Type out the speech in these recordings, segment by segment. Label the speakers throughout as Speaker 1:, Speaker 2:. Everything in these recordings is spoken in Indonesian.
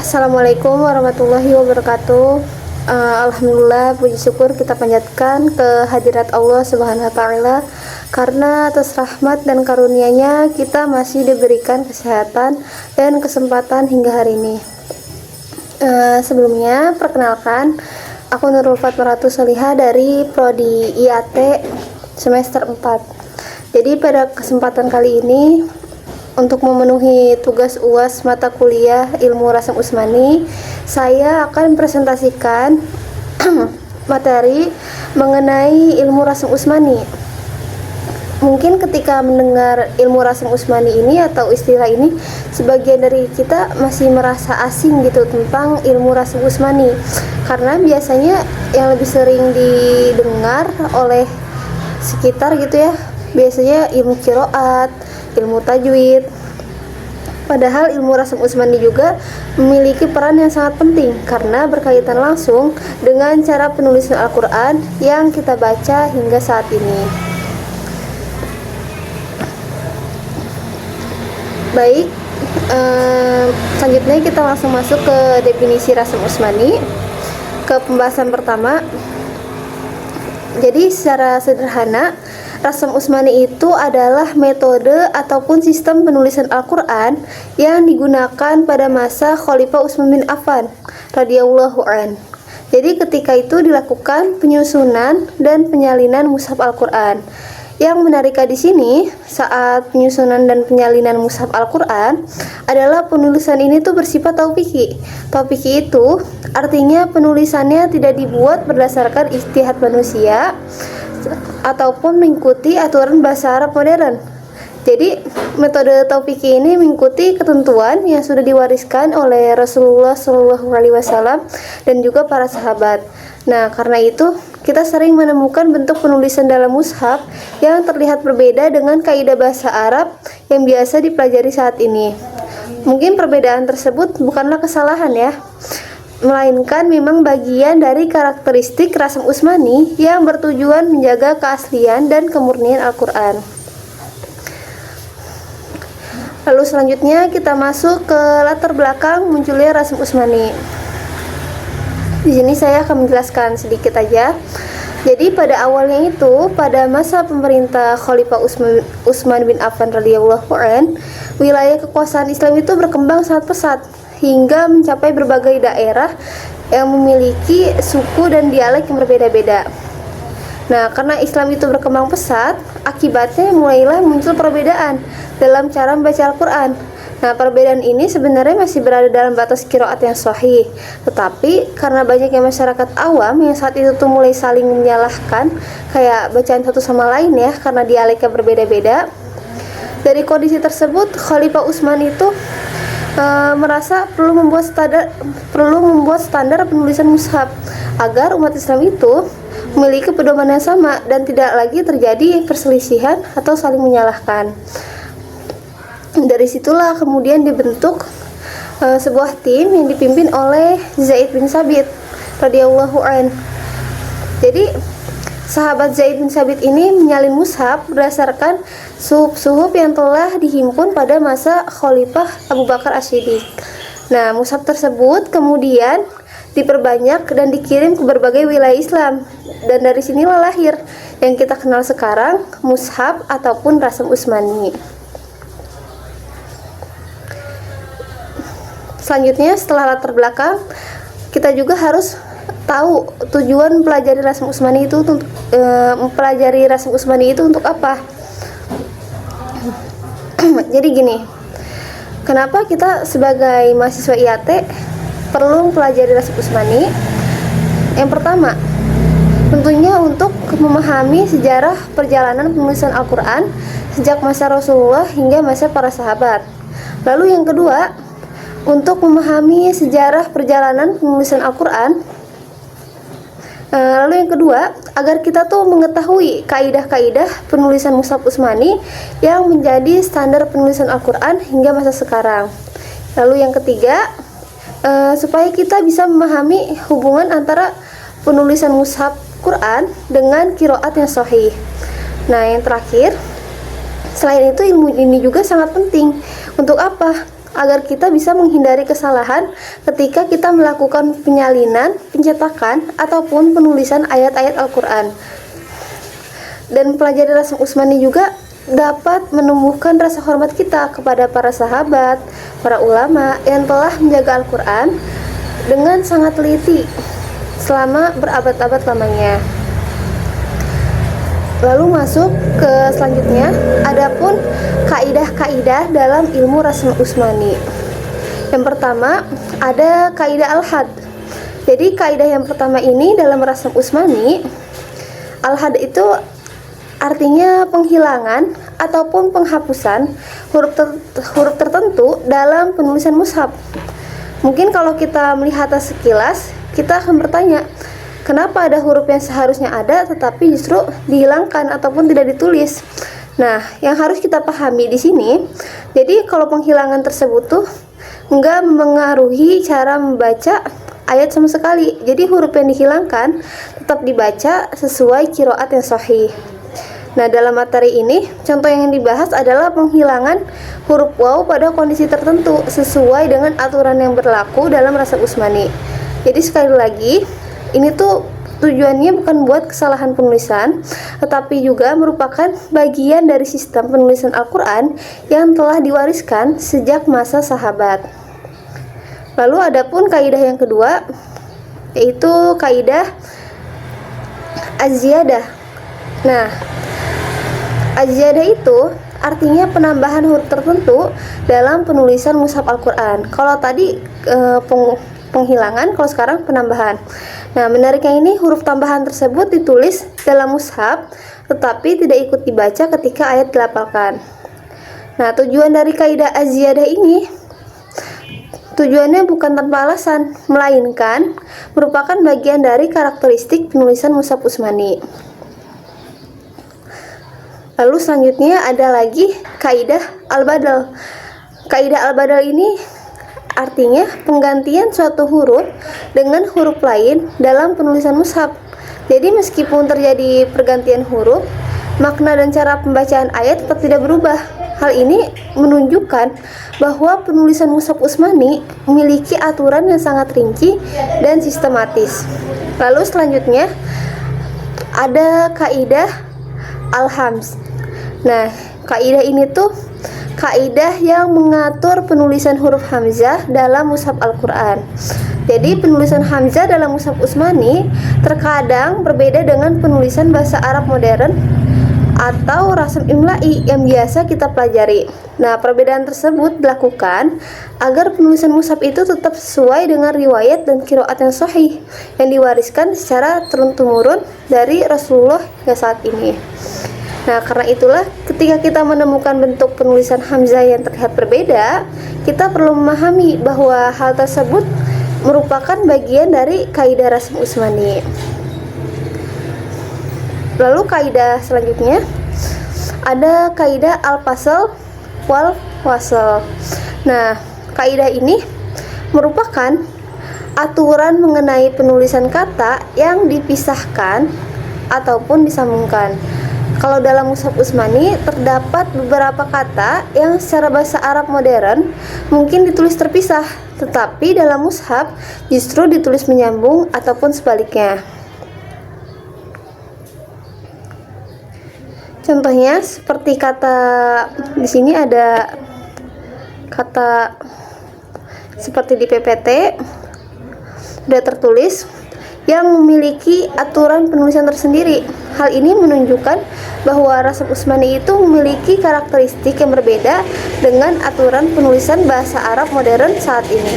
Speaker 1: Assalamualaikum warahmatullahi wabarakatuh. Alhamdulillah, puji syukur kita panjatkan ke hadirat Allah Subhanahu wa taala karena atas rahmat dan karunia-Nya kita masih diberikan kesehatan dan kesempatan hingga hari ini. Sebelumnya perkenalkan, aku Nurul Fatmaratul Solihah dari prodi IAT semester 4. Jadi pada kesempatan kali ini untuk memenuhi tugas UAS mata kuliah Ilmu Rasam Usmani, saya akan presentasikan materi mengenai Ilmu Rasam Usmani. Mungkin ketika mendengar Ilmu Rasam Usmani ini atau istilah ini, sebagian dari kita masih merasa asing gitu tentang Ilmu Rasam Usmani, karena biasanya yang lebih sering didengar oleh sekitar gitu ya, biasanya ilmu qiraat, ilmu tajwid. Padahal ilmu Rasam Usmani juga memiliki peran yang sangat penting karena berkaitan langsung dengan cara penulisan Al-Quran yang kita baca hingga saat ini. Baik, selanjutnya kita langsung masuk ke definisi Rasam Usmani, ke pembahasan pertama. Jadi secara sederhana, Rasam Usmani itu adalah metode ataupun sistem penulisan Al-Quran yang digunakan pada masa Khalifah Utsman bin Affan radhiyallahu an. Jadi ketika itu dilakukan penyusunan dan penyalinan mushaf Al-Quran. Yang menarik di sini, saat penyusunan dan penyalinan mushaf Al-Quran adalah penulisan ini tuh bersifat taufiki. Taufiki itu artinya penulisannya tidak dibuat berdasarkan ijtihad manusia ataupun mengikuti aturan bahasa Arab modern. Jadi metode taufiki ini mengikuti ketentuan yang sudah diwariskan oleh Rasulullah SAW dan juga para sahabat. Nah, karena itu kita sering menemukan bentuk penulisan dalam mushaf yang terlihat berbeda dengan kaidah bahasa Arab yang biasa dipelajari saat ini. Mungkin perbedaan tersebut bukanlah kesalahan ya, melainkan memang bagian dari karakteristik Rasam Usmani yang bertujuan menjaga keaslian dan kemurnian Al-Quran. Lalu selanjutnya kita masuk ke latar belakang munculnya Rasam Usmani. Di sini saya akan menjelaskan sedikit aja. Jadi pada awalnya itu, pada masa pemerintah Khalifah Utsman bin Affan radhiyallahu an, wilayah kekuasaan Islam itu berkembang sangat pesat hingga mencapai berbagai daerah yang memiliki suku dan dialek yang berbeda-beda. Nah, karena Islam itu berkembang pesat, akibatnya mulailah muncul perbedaan dalam cara membaca Al-Quran. Nah, perbedaan ini sebenarnya masih berada dalam batas qiraat yang sahih, tetapi karena banyaknya masyarakat awam yang saat itu tuh mulai saling menyalahkan kayak bacaan satu sama lain ya, karena dialeknya berbeda-beda. Dari kondisi tersebut, Khalifah Utsman itu merasa perlu membuat standar penulisan mushaf agar umat Islam itu memiliki pedoman yang sama dan tidak lagi terjadi perselisihan atau saling menyalahkan. Dari situlah kemudian dibentuk sebuah tim yang dipimpin oleh Zaid bin Tsabit radhiyallahu an. Jadi sahabat Zaid bin Tsabit ini menyalin mushaf berdasarkan suhuf-suhuf yang telah dihimpun pada masa Khalifah Abu Bakar As-Siddiq. Nah, mushaf tersebut kemudian diperbanyak dan dikirim ke berbagai wilayah Islam, dan dari sinilah lahir yang kita kenal sekarang, mushaf ataupun Rasam Usmani. Selanjutnya, setelah latar belakang, kita juga harus tahu tujuan mempelajari Rasam Usmani itu untuk apa. Jadi gini, kenapa kita sebagai mahasiswa IAT perlu mempelajari Rasam Usmani? Yang pertama, tentunya untuk memahami sejarah perjalanan penulisan Al-Quran sejak masa Rasulullah hingga masa para sahabat. Lalu yang kedua, untuk memahami sejarah perjalanan penulisan Al-Quran. Lalu yang kedua, agar kita tuh mengetahui kaidah-kaidah penulisan mushaf Utsmani yang menjadi standar penulisan Al-Quran hingga masa sekarang. Lalu yang ketiga, supaya kita bisa memahami hubungan antara penulisan mushaf Quran dengan qiraat yang sahih. Nah, yang terakhir, selain itu ilmu ini juga sangat penting. Untuk apa? agar kita bisa menghindari kesalahan ketika kita melakukan penyalinan, pencetakan, ataupun penulisan ayat-ayat Al-Quran. Dan pelajari Rasm Utsmani juga dapat menumbuhkan rasa hormat kita kepada para sahabat, para ulama yang telah menjaga Al-Quran dengan sangat teliti selama berabad-abad lamanya. Lalu masuk ke selanjutnya, adapun kaidah-kaidah dalam ilmu Rasm Utsmani. Yang pertama ada kaidah al-had. Jadi kaidah yang pertama ini dalam Rasm Utsmani, al-had itu artinya penghilangan ataupun penghapusan huruf tertentu dalam penulisan mushaf. Mungkin kalau kita melihat sekilas, kita akan bertanya, kenapa ada huruf yang seharusnya ada tetapi justru dihilangkan ataupun tidak ditulis? Nah, yang harus kita pahami di sini, jadi kalau penghilangan tersebut tuh enggak mempengaruhi cara membaca ayat sama sekali. Jadi huruf yang dihilangkan tetap dibaca sesuai qiraat yang sahih. Nah, dalam materi ini, contoh yang dibahas adalah penghilangan huruf waw pada kondisi tertentu sesuai dengan aturan yang berlaku dalam Rasm Utsmani. Jadi sekali lagi, ini tuh tujuannya bukan buat kesalahan penulisan, tetapi juga merupakan bagian dari sistem penulisan Al-Quran yang telah diwariskan sejak masa sahabat. Lalu adapun kaidah yang kedua, yaitu kaidah az-ziyadah. Nah, az-ziyadah itu artinya penambahan huruf tertentu dalam penulisan mushaf Al-Quran. Kalau tadi penghilangan, kalau sekarang penambahan. Nah, menariknya ini huruf tambahan tersebut ditulis dalam mushaf tetapi tidak ikut dibaca ketika ayat dilafalkan. Nah, tujuan dari kaidah az-ziyadah ini tujuannya bukan tanpa alasan, melainkan merupakan bagian dari karakteristik penulisan mushaf Utsmani. Lalu selanjutnya ada lagi kaidah al-badal. Kaidah al-badal ini artinya penggantian suatu huruf dengan huruf lain dalam penulisan mushaf. Jadi meskipun terjadi pergantian huruf, makna dan cara pembacaan ayat tetap tidak berubah. Hal ini menunjukkan bahwa penulisan mushaf Utsmani memiliki aturan yang sangat rinci dan sistematis. Lalu selanjutnya ada kaidah al-hamz. Nah, kaidah ini tuh kaidah yang mengatur penulisan huruf hamzah dalam mushaf Al-Quran. Jadi penulisan hamzah dalam mushaf Utsmani terkadang berbeda dengan penulisan bahasa Arab modern atau rasm imla'i yang biasa kita pelajari. Nah, perbedaan tersebut dilakukan agar penulisan mushaf itu tetap sesuai dengan riwayat dan qiraat yang sahih yang diwariskan secara turun-temurun dari Rasulullah hingga saat ini. Nah, karena itulah ketika kita menemukan bentuk penulisan hamzah yang terlihat berbeda, kita perlu memahami bahwa hal tersebut merupakan bagian dari kaidah Rasm Utsmani. Lalu kaidah selanjutnya ada kaidah al-fasl wal wasl. Nah, kaidah ini merupakan aturan mengenai penulisan kata yang dipisahkan ataupun disambungkan. Kalau dalam mushaf Utsmani terdapat beberapa kata yang secara bahasa Arab modern mungkin ditulis terpisah, tetapi dalam mushaf justru ditulis menyambung ataupun sebaliknya. Contohnya seperti kata di sini ada kata seperti di PPT sudah tertulis yang memiliki aturan penulisan tersendiri. Hal ini menunjukkan bahwa Rasm Utsmani itu memiliki karakteristik yang berbeda dengan aturan penulisan bahasa Arab modern saat ini.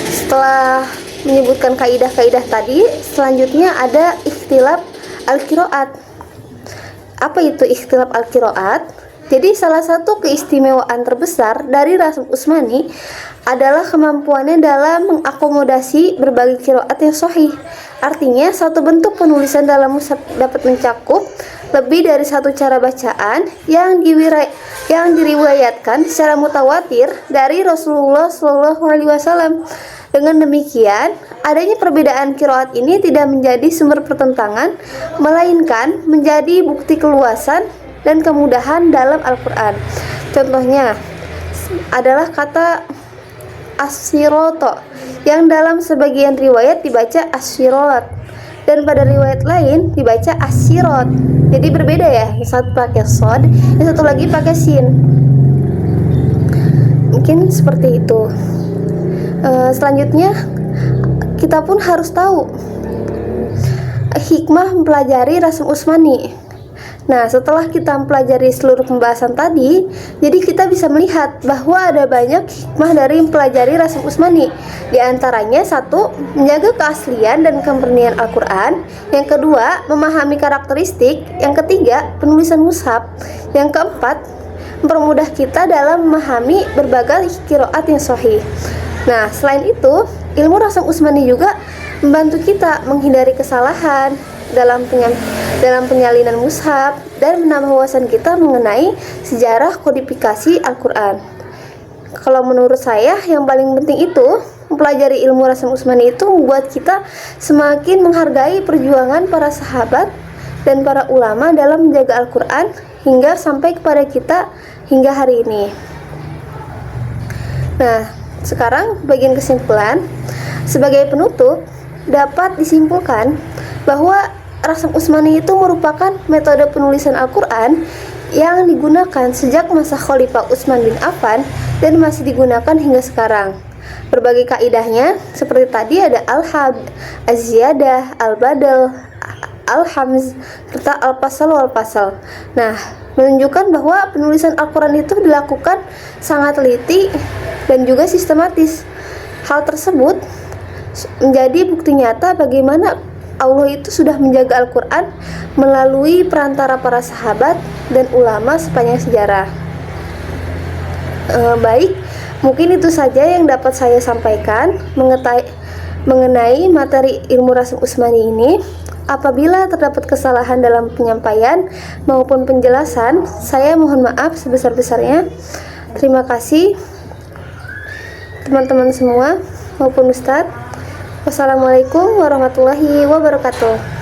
Speaker 1: Setelah menyebutkan kaidah-kaidah tadi, selanjutnya ada ikhtilaf al-qiraat. Apa itu ikhtilaf al-qiraat? Jadi salah satu keistimewaan terbesar dari Rasm Utsmani adalah kemampuannya dalam mengakomodasi berbagai qiraat yang sahih. Artinya satu bentuk penulisan dalam mushaf dapat mencakup lebih dari satu cara bacaan yang diriwayatkan secara mutawatir dari Rasulullah SAW. Dengan demikian, adanya perbedaan qiraat ini tidak menjadi sumber pertentangan, melainkan menjadi bukti keluasan dan kemudahan dalam Al-Quran. Contohnya adalah kata as-siroto yang dalam sebagian riwayat dibaca as-sirot dan pada riwayat lain dibaca as-sirot. Jadi berbeda ya, yang satu pakai sod, yang satu lagi pakai sin. Mungkin seperti itu. Selanjutnya kita pun harus tahu hikmah mempelajari Rasm Utsmani. Nah, setelah kita mempelajari seluruh pembahasan tadi, jadi kita bisa melihat bahwa ada banyak hikmah dari mempelajari Rasm Utsmani. Di antaranya, satu, menjaga keaslian dan kemurnian Al-Quran. Yang kedua, memahami karakteristik. Yang ketiga, penulisan mushaf. Yang keempat, mempermudah kita dalam memahami berbagai qiraat yang sahih. Nah, selain itu, ilmu Rasm Utsmani juga membantu kita menghindari kesalahan dalam penyalinan mushaf dan menambah wawasan kita mengenai sejarah kodifikasi Al-Quran. Kalau menurut saya, yang paling penting itu mempelajari ilmu Rasm Utsmani itu membuat kita semakin menghargai perjuangan para sahabat dan para ulama dalam menjaga Al-Quran hingga sampai kepada kita hingga hari ini. Nah, sekarang bagian kesimpulan. Sebagai penutup, dapat disimpulkan bahwa Rasm Utsmani itu merupakan metode penulisan Al-Quran yang digunakan sejak masa Khalifah Utsman bin Affan dan masih digunakan hingga sekarang. Berbagai kaidahnya seperti tadi ada al-had, az-ziyadah, al-badal, al-hamz, serta al-fasal wal-fasal. Nah, menunjukkan bahwa penulisan Al-Quran itu dilakukan sangat teliti dan juga sistematis. Hal tersebut menjadi bukti nyata bagaimana Allah itu sudah menjaga Al-Quran melalui perantara para sahabat dan ulama sepanjang sejarah. Baik, mungkin itu saja yang dapat saya sampaikan mengenai materi ilmu Rasm Utsmani ini. Apabila terdapat kesalahan dalam penyampaian maupun penjelasan, saya mohon maaf sebesar-besarnya. Terima kasih teman-teman semua maupun Ustadz. Wassalamualaikum warahmatullahi wabarakatuh.